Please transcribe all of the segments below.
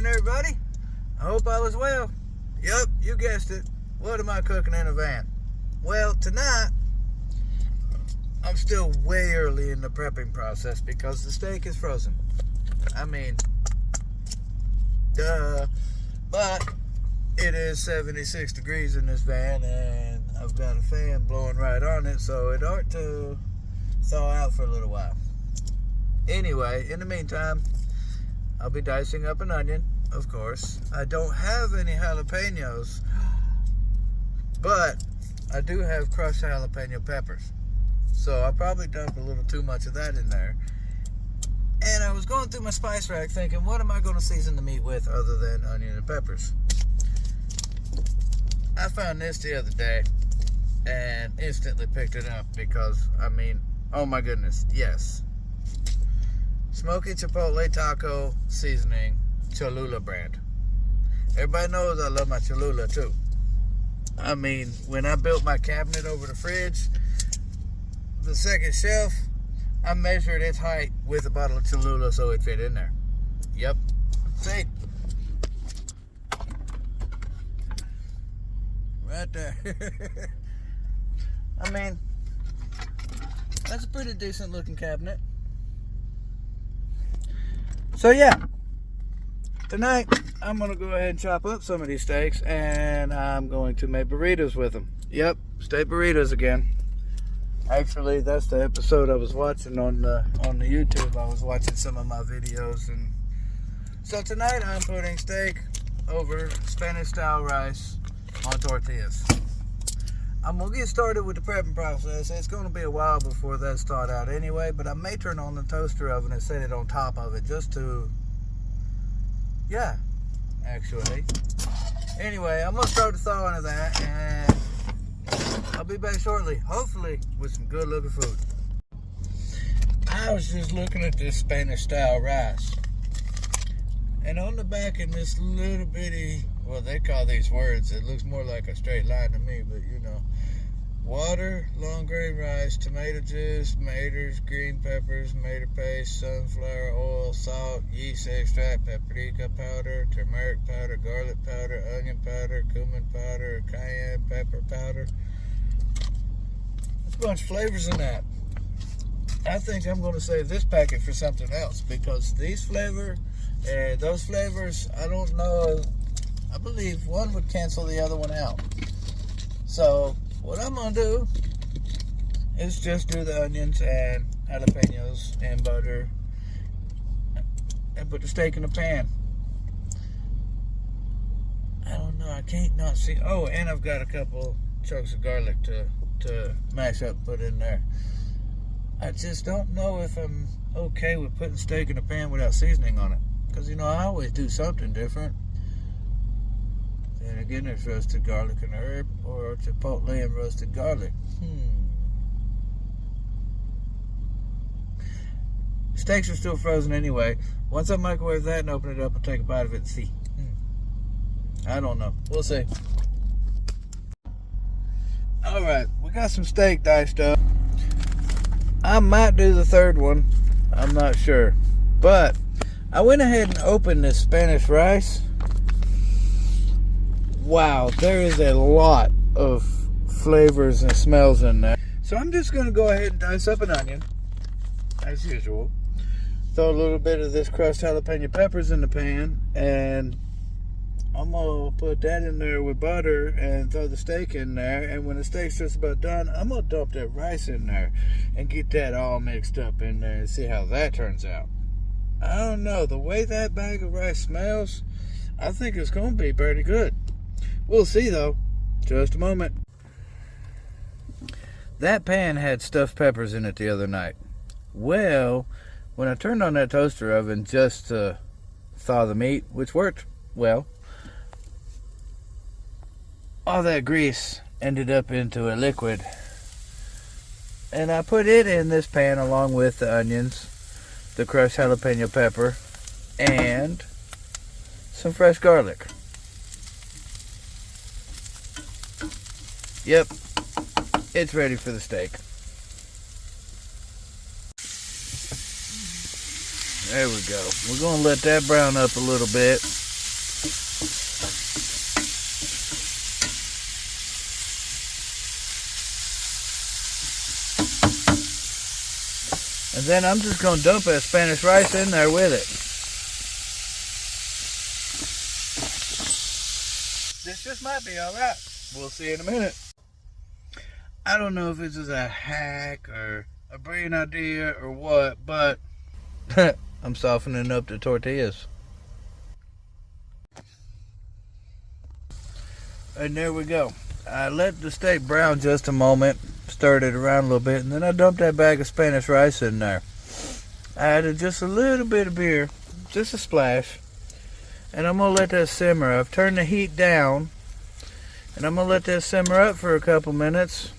morning, everybody. I hope all is well. Yup, you guessed it. What am I cooking in a van? Well, tonight, I'm still way early in the prepping process because the steak is frozen. I mean, duh. But it is 76 degrees in this van, and I've got a fan blowing right on it, so it ought to thaw out for a little while. Anyway, in the meantime, I'll be dicing up an onion, of course. I don't have any jalapenos, but I do have crushed jalapeno peppers. So I'll probably dump a little too much of that in there. And I was going through my spice rack thinking, what am I going to season the meat with other than onion and peppers? I found this the other day and instantly picked it up because, I mean, oh my goodness, yes. Smoky Chipotle Taco Seasoning, Cholula brand. Everybody knows I love my Cholula too. I mean, when I built my cabinet over the fridge, the second shelf, I measured its height with a bottle of Cholula so it fit in there. Yep. See? Right there. I mean, that's a pretty decent looking cabinet. So yeah, tonight I'm going to go ahead and chop up some of these steaks and I'm going to make burritos with them. Yep, steak burritos again. Actually, that's the episode I was watching on the YouTube. I was watching some of my videos, and so tonight I'm putting steak over Spanish style rice on tortillas. I'm gonna get started with the prepping process. It's gonna be a while before that's thawed out anyway, but I may turn on the toaster oven and set it on top of it just to, yeah, actually. Anyway, I'm gonna start the thawing of that, and I'll be back shortly, hopefully with some good looking food. I was just looking at this Spanish style rice, and on the back in this little bitty, well, they call these words, it looks more like a straight line to me, but you know, water, long grain rice, tomato juice, tomatoes, green peppers, tomato paste, sunflower oil, salt, yeast extract, paprika powder, turmeric powder, garlic powder, onion powder, cumin powder, cayenne pepper powder. There's a bunch of flavors in that. I think I'm going to save this packet for something else because these flavors and those flavors, I don't know. I believe one would cancel the other one out. So what I'm going to do is just do the onions and jalapenos and butter and put the steak in the pan. I don't know. I can't not see. Oh, and I've got a couple chunks of garlic to mash up and put in there. I just don't know if I'm okay with putting steak in the pan without seasoning on it. Because, you know, I always do something different. And again, there's roasted garlic and herb, or chipotle and roasted garlic. Steaks are still frozen anyway. Once I microwave that and open it up, I'll take a bite of it and see. I don't know. We'll see. Alright, we got some steak diced up. I might do the third one. I'm not sure. But I went ahead and opened this Spanish rice. Wow, there is a lot of flavors and smells in there. So I'm just going to go ahead and dice up an onion, as usual. Throw a little bit of this crushed jalapeno peppers in the pan, and I'm going to put that in there with butter and throw the steak in there. And when the steak's just about done, I'm going to dump that rice in there and get that all mixed up in there and see how that turns out. I don't know, the way that bag of rice smells, I think it's going to be pretty good. We'll see though. Just a moment. That pan had stuffed peppers in it the other night. Well, when I turned on that toaster oven just to thaw the meat, which worked well, all that grease ended up into a liquid. And I put it in this pan along with the onions, the crushed jalapeno pepper, and some fresh garlic. Yep, it's ready for the steak. There we go. We're going to let that brown up a little bit. And then I'm just going to dump that Spanish rice in there with it. This just might be alright. We'll see in a minute. I don't know if this is a hack or a brilliant idea or what, but I'm softening up the tortillas. And there we go. I let the steak brown just a moment, stirred it around a little bit, and then I dumped that bag of Spanish rice in there. I added just a little bit of beer, just a splash, and I'm going to let that simmer. I've turned the heat down, and I'm going to let that simmer up for a couple minutes.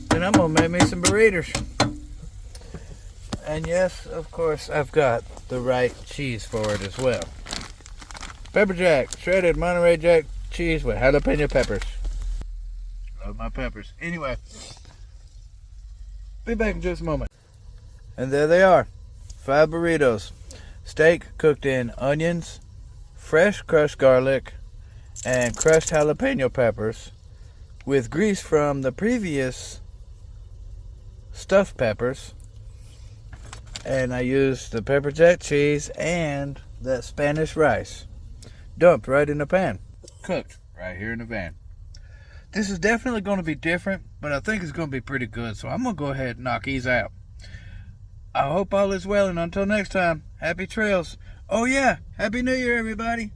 Then I'm going to make me some burritos. And yes, of course, I've got the right cheese for it as well. Pepper jack, shredded Monterey Jack cheese with jalapeno peppers. Love my peppers. Anyway, be back in just a moment. And there they are, 5 burritos. Steak cooked in onions, fresh crushed garlic, and crushed jalapeno peppers with grease from the previous stuffed peppers. And I used the pepper jack cheese and that Spanish rice dumped right in the pan, cooked right here in the van. This is definitely going to be different, but I think it's going to be pretty good, so I'm going to go ahead and knock these out. I hope all is well, and until next time, happy trails. Oh yeah, Happy New Year, everybody.